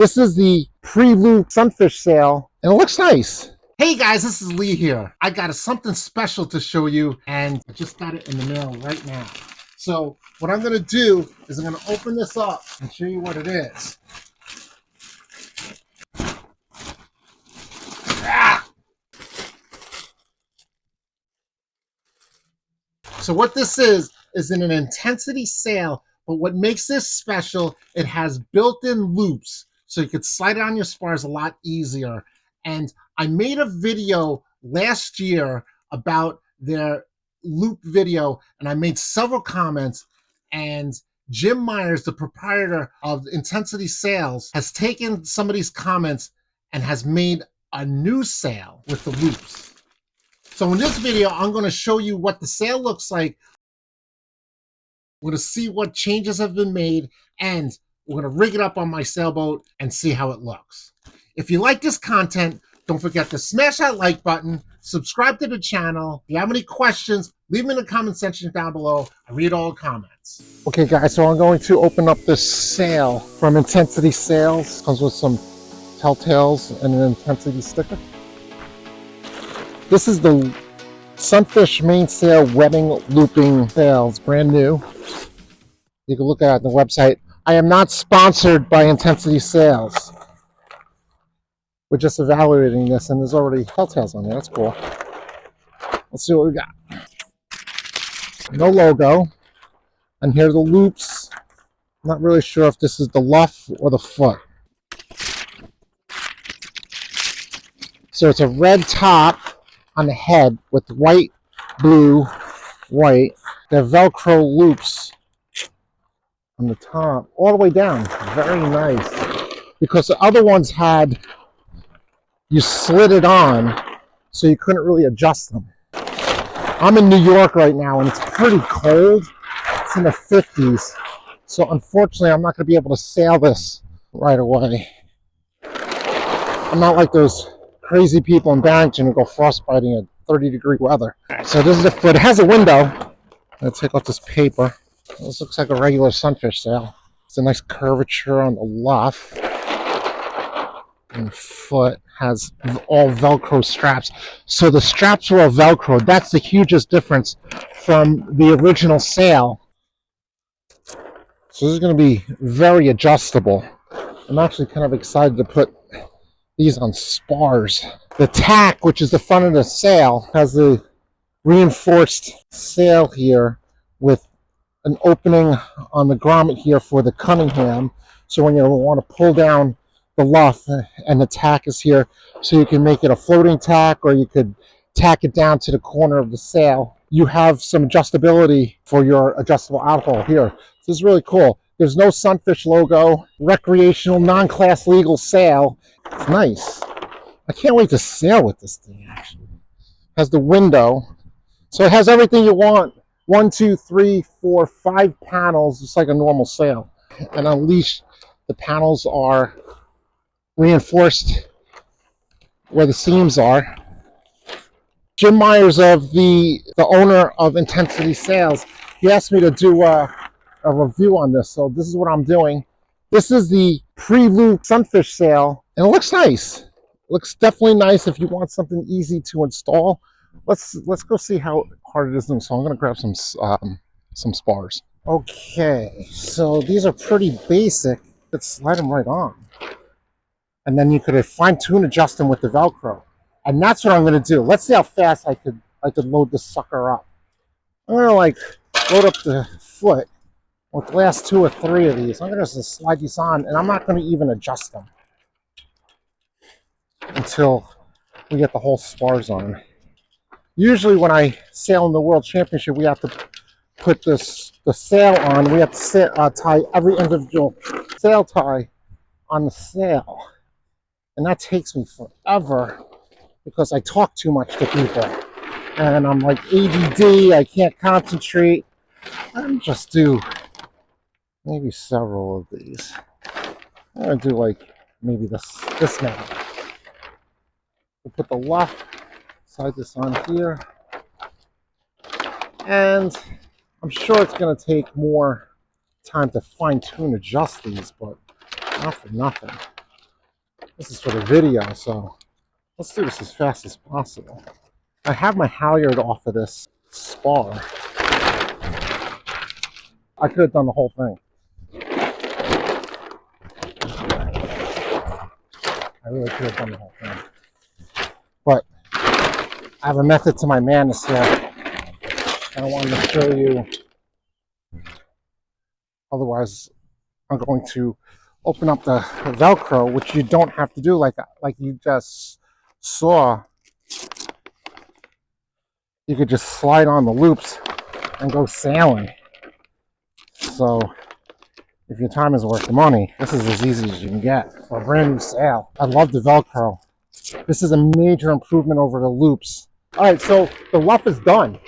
This is the pre-loop Sunfish sale, and it looks nice. Hey guys, this is Lee here. I got something special to show you, and I just got it in the mail right now. So what I'm going to do is I'm going to open this up and show you what it is. So what this is in an intensity sail, but what makes this special, it has built-in loops, so you could slide it on your spars a lot easier. And I made a video last year about their loop video, and I made several comments, and Jim Myers, the proprietor of Intensity Sails, has taken some of these comments and has made a new sail with the loops. So in this video, I'm going to show you what the sail looks like. We're going to see what changes have been made, and we're going to rig it up on my sailboat and see how it looks. If you like this content, don't forget to smash that like button, subscribe to the channel. If you have any questions, leave them in the comment section down below. I read all the comments. Okay guys, so I'm going to open up this sail from Intensity Sails. Comes with some telltales and an Intensity sticker. This is the Sunfish mainsail webbing looping sail. It's brand new. You can look at it on the website. I am not sponsored by Intensity Sails. We're just evaluating this, and there's already telltales on there. That's cool. Let's see what we got. No logo. And here are the loops. I'm not really sure if this is the luff or the foot. So it's a red top on the head with white, blue, white. They're Velcro loops on the top, all the way down. Very nice. Because the other ones had, you slid it on, so you couldn't really adjust them. I'm in New York right now, and it's pretty cold. It's in the 50s. So unfortunately, I'm not going to be able to sail this right away. I'm not like those crazy people in Barrington who go frostbiting at 30-degree weather. So this is the foot. It has a window. I'm going to take off this paper. This looks like a regular Sunfish sail. It's a nice curvature on the luff. And the foot has all Velcro straps. So the straps were all Velcro. That's the hugest difference from the original sail. So this is going to be very adjustable. I'm actually kind of excited to put these on spars. The tack, which is the front of the sail, has the reinforced sail here with an opening on the grommet here for the Cunningham. So when you want to pull down the luff, and the tack is here, so you can make it a floating tack, or you could tack it down to the corner of the sail. You have some adjustability for your adjustable outhole here. This is really cool. There's no Sunfish logo. Recreational, non-class legal sail. It's nice. I can't wait to sail with this thing, actually. It has the window. So it has everything you want. 1, 2, 3, 4, 5 panels, just like a normal sail. And on leash, the panels are reinforced where the seams are. Jim Myers, of the owner of Intensity Sails, he asked me to do a review on this, so this is what I'm doing. This is the pre-loop Sunfish sail, and it looks nice. It looks definitely nice if you want something easy to install. Let's go see how hard it is to install. I'm going to grab some spars. Okay, so these are pretty basic. Let's slide them right on. And then you could fine-tune adjust them with the Velcro. And that's what I'm going to do. Let's see how fast I could load this sucker up. I'm going to load up the foot with the last 2 or 3 of these. I'm going to just slide these on, and I'm not going to even adjust them until we get the whole spars on. Usually when I sail in the World Championship, we have to put the sail on. We have to tie every individual sail tie on the sail. And that takes me forever because I talk too much to people. And I'm like ADD, I can't concentrate. I'll just do maybe several of these. I'm going to do maybe this now. We'll put the luff, slide this on here. And I'm sure it's going to take more time to fine-tune adjust these, but not for nothing. This is for the video, so let's do this as fast as possible. I have my halyard off of this spar. I could have done the whole thing. I really could have done the whole thing. But I have a method to my madness here. And I wanted to show you. Otherwise, I'm going to open up the Velcro, which you don't have to do like you just saw. You could just slide on the loops and go sailing. So if your time is worth the money, this is as easy as you can get for a brand new sail. I love the Velcro. This is a major improvement over the loops. All right, so the luff is done.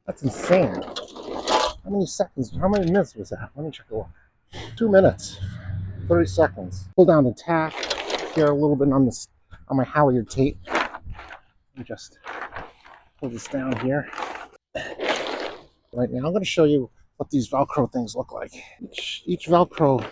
That's insane. How many seconds, how many minutes was that? Let me check the luff. 2 minutes, 30 seconds. Pull down the tack here a little bit on my halyard tape. And just pull this down here. Right now, I'm going to show you what these Velcro things look like. Each Velcro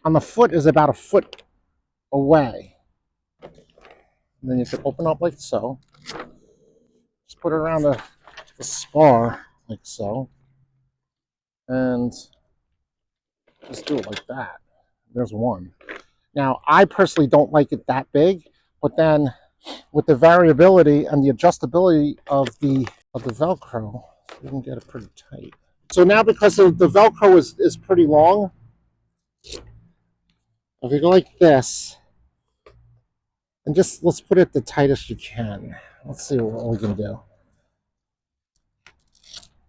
on the foot is about a foot away. And then you can open up like so. Just put it around the spar like so. And just do it like that. There's one. Now, I personally don't like it that big, but then with the variability and the adjustability of the Velcro, you can get it pretty tight. So now, because the Velcro is pretty long, if you go like this, and just let's put it the tightest you can. Let's see what we can do.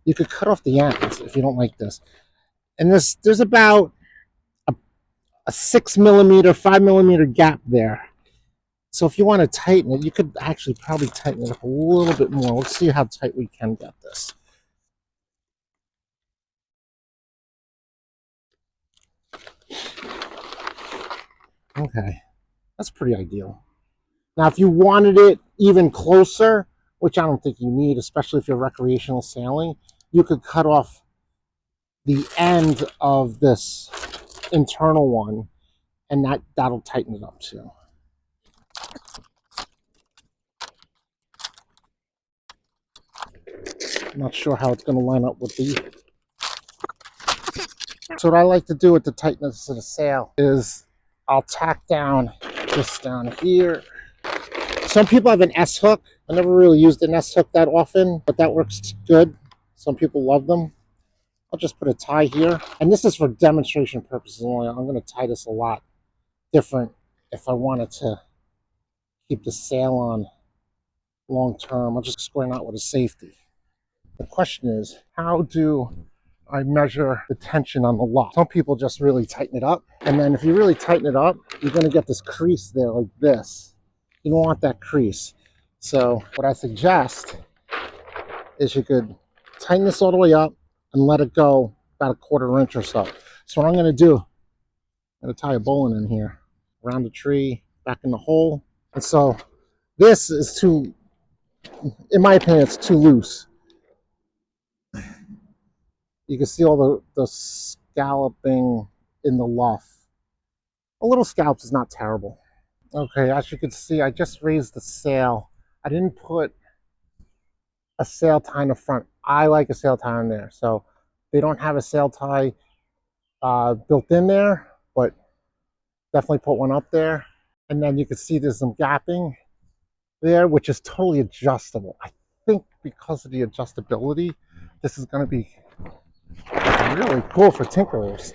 You could cut off the ends if you don't like this. And there's about a 6 millimeter, 5 millimeter gap there. So if you want to tighten it, you could actually probably tighten it up a little bit more. Let's see how tight we can get this. Okay, that's pretty ideal. Now, if you wanted it even closer, which I don't think you need, especially if you're recreational sailing, you could cut off the end of this internal one, and that'll tighten it up too. I'm not sure how it's going to line up with these. So what I like to do with the tightness of the sail is I'll tack down this down here. Some people have an S hook. I never really used an S hook that often, but that works good. Some people love them. I'll just put a tie here. And this is for demonstration purposes only. I'm going to tie this a lot different if I wanted to keep the sail on long term. I'll just square knot with a safety. The question is, how do I measure the tension on the lock? Some people just really tighten it up. And then if you really tighten it up, you're going to get this crease there like this. You don't want that crease. So what I suggest is you could tighten this all the way up and let it go about a 1/4 inch or so. So what I'm going to do, I'm going to tie a bowline in here, around the tree, back in the hole. And so this is too, in my opinion, it's too loose. You can see all the scalloping in the luff. A little scallops is not terrible. Okay, as you can see, I just raised the sail. I didn't put a sail tie in the front. I like a sail tie in there. So they don't have a sail tie built in there, but definitely put one up there. And then you can see there's some gapping there, which is totally adjustable. I think because of the adjustability, this is going to be really cool for tinkerers.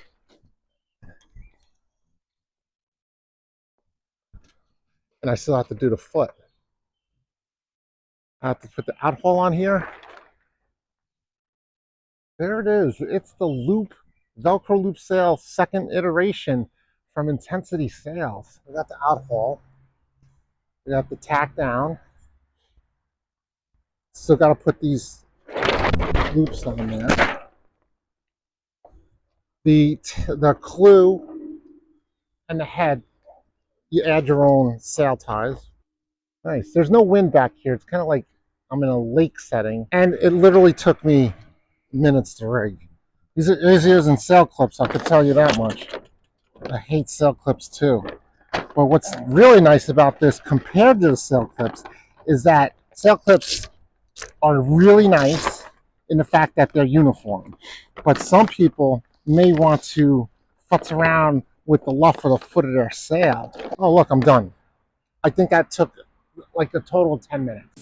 And I still have to do the foot. I have to put the outhole on here. There it is. It's the loop, Velcro loop sail, second iteration from Intensity Sails. We got the outhole. We got the tack down. Still got to put these loops on there. The clue and the head, you add your own sail ties. Nice. There's no wind back here. It's kind of like I'm in a lake setting. And it literally took me minutes to rig. These are easier than sail clips, I could tell you that much. I hate sail clips too. But what's really nice about this compared to the sail clips is that sail clips are really nice in the fact that they're uniform. But some people may want to futz around with the luff or the foot of their sail. Oh, look, I'm done. I think that took like a total of 10 minutes.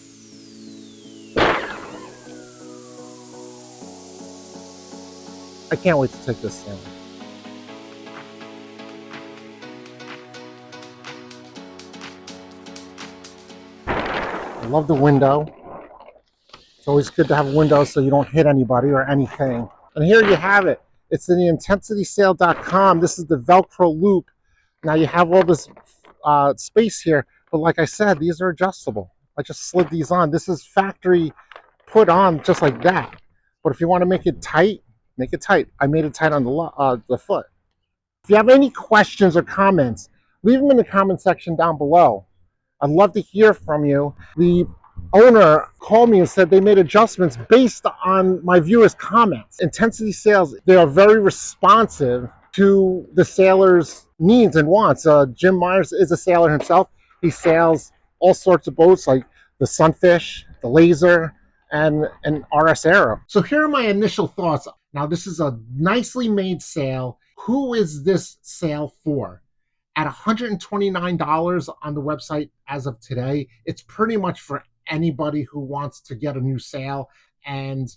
I can't wait to take this sailing. I love the window. It's always good to have a window so you don't hit anybody or anything. And here you have it. It's in the intensitysail.com. This is the Velcro loop. Now you have all this space here, but like I said, these are adjustable. I just slid these on. This is factory put on just like that. But if you want to make it tight, make it tight. I made it tight on the foot. If you have any questions or comments, leave them in the comment section down below. I'd love to hear from you. The owner called me and said they made adjustments based on my viewers' comments. Intensity Sails, they are very responsive to the sailors' needs and wants. Jim Myers is a sailor himself. He sails all sorts of boats like the Sunfish, the Laser, and an RS Arrow. So here are my initial thoughts. Now this is a nicely made sail. Who is this sail for? At $129 on the website as of today, it's pretty much for anybody who wants to get a new sail and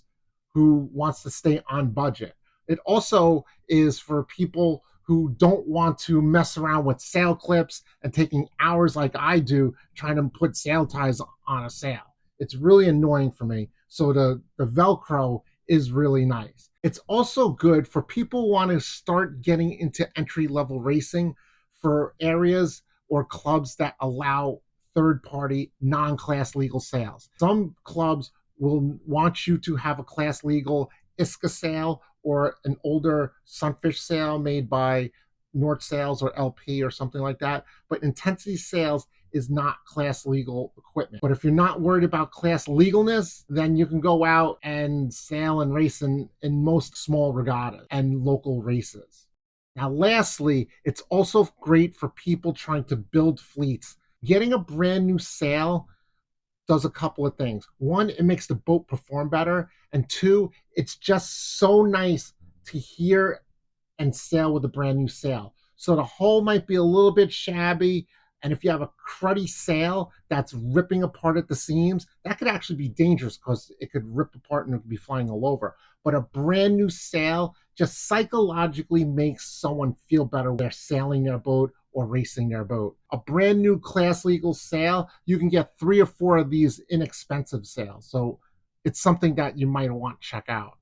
who wants to stay on budget. It also is for people who don't want to mess around with sail clips and taking hours like I do trying to put sail ties on a sail. It's really annoying for me. So the Velcro is really nice. It's also good for people who want to start getting into entry-level racing for areas or clubs that allow third-party, non-class legal sails. Some clubs will want you to have a class legal ISCA sail or an older Sunfish sail made by North Sails or LP or something like that. But Intensity Sails is not class legal equipment. But if you're not worried about class legalness, then you can go out and sail and race in most small regattas and local races. Now, lastly, it's also great for people trying to build fleets. Getting a brand new sail does a couple of things. One, it makes the boat perform better. And two, it's just so nice to hear and sail with a brand new sail. So the hull might be a little bit shabby. And if you have a cruddy sail that's ripping apart at the seams, that could actually be dangerous because it could rip apart and it could be flying all over. But a brand new sail just psychologically makes someone feel better when they're sailing their boat or racing their boat. A brand new class legal sail, you can get 3 or 4 of these inexpensive sails. So it's something that you might want to check out.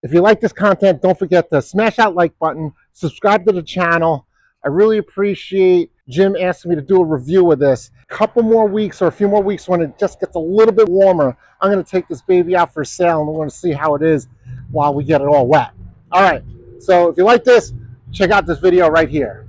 If you like this content, don't forget to smash that like button, subscribe to the channel. I really appreciate Jim asking me to do a review of this. A couple more weeks or a few more weeks when it just gets a little bit warmer, I'm going to take this baby out for a sail and we're going to see how it is while we get it all wet. All right, so if you like this, check out this video right here.